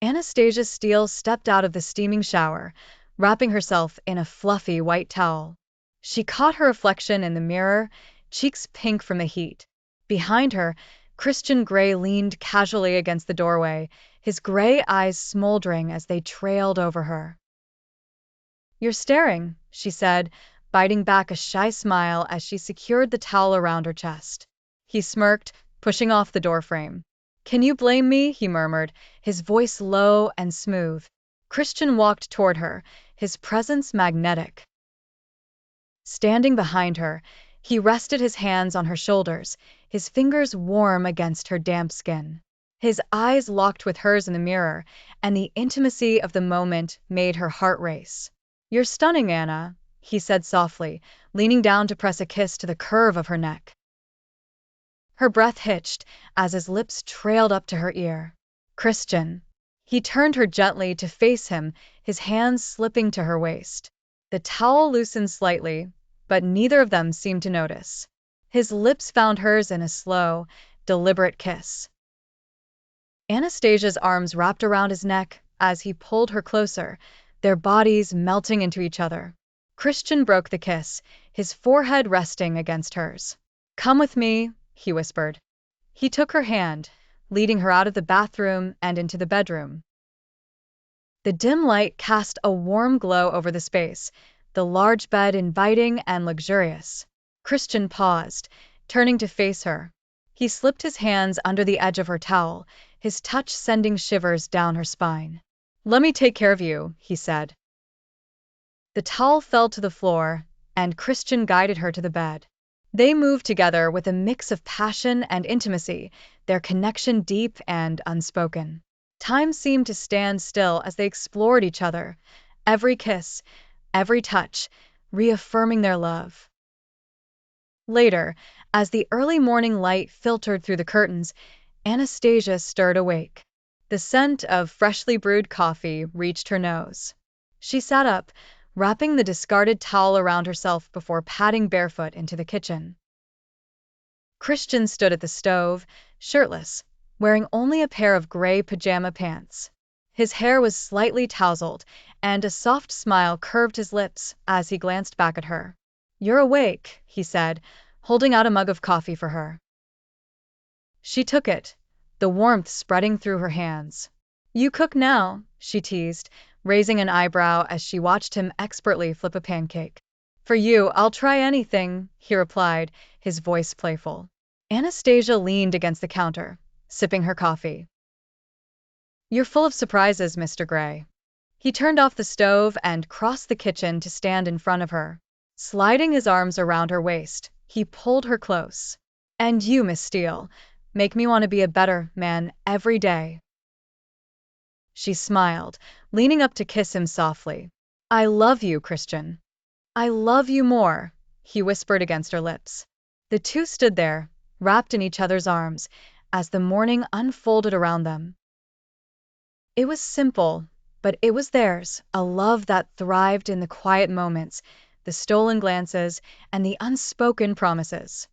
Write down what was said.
Anastasia Steele stepped out of the steaming shower, wrapping herself in a fluffy white towel. She caught her reflection in the mirror, cheeks pink from the heat. Behind her, Christian Grey leaned casually against the doorway, his gray eyes smoldering as they trailed over her. "You're staring," she said, biting back a shy smile as she secured the towel around her chest. He smirked, pushing off the doorframe. "Can you blame me?" he murmured, his voice low and smooth. Christian walked toward her, his presence magnetic. Standing behind her, he rested his hands on her shoulders, his fingers warm against her damp skin. His eyes locked with hers in the mirror, and the intimacy of the moment made her heart race. "You're stunning, Anna," he said softly, leaning down to press a kiss to the curve of her neck. Her breath hitched as his lips trailed up to her ear. "Christian." He turned her gently to face him, his hands slipping to her waist. The towel loosened slightly, but neither of them seemed to notice. His lips found hers in a slow, deliberate kiss. Anastasia's arms wrapped around his neck as he pulled her closer, their bodies melting into each other. Christian broke the kiss, his forehead resting against hers. "Come with me," he whispered. He took her hand, leading her out of the bathroom and into the bedroom. The dim light cast a warm glow over the space, the large bed inviting and luxurious. Christian paused, turning to face her. He slipped his hands under the edge of her towel, his touch sending shivers down her spine. "Let me take care of you," he said. The towel fell to the floor, and Christian guided her to the bed. They moved together with a mix of passion and intimacy, their connection deep and unspoken. Time seemed to stand still as they explored each other, every kiss, every touch, reaffirming their love. Later, as the early morning light filtered through the curtains, Anastasia stirred awake. The scent of freshly brewed coffee reached her nose. She sat up, wrapping the discarded towel around herself before padding barefoot into the kitchen. Christian stood at the stove, shirtless, wearing only a pair of gray pajama pants. His hair was slightly tousled, and a soft smile curved his lips as he glanced back at her. "You're awake," he said, holding out a mug of coffee for her. She took it, the warmth spreading through her hands. "You cook now," she teased, raising an eyebrow as she watched him expertly flip a pancake. "For you, I'll try anything," he replied, his voice playful. Anastasia leaned against the counter, sipping her coffee. "You're full of surprises, Mr. Grey." He turned off the stove and crossed the kitchen to stand in front of her. Sliding his arms around her waist, he pulled her close. "And you, Miss Steele, make me want to be a better man every day." She smiled, leaning up to kiss him softly. "I love you, Christian." "I love you more," he whispered against her lips. The two stood there, wrapped in each other's arms, as the morning unfolded around them. It was simple, but it was theirs, a love that thrived in the quiet moments, the stolen glances, and the unspoken promises.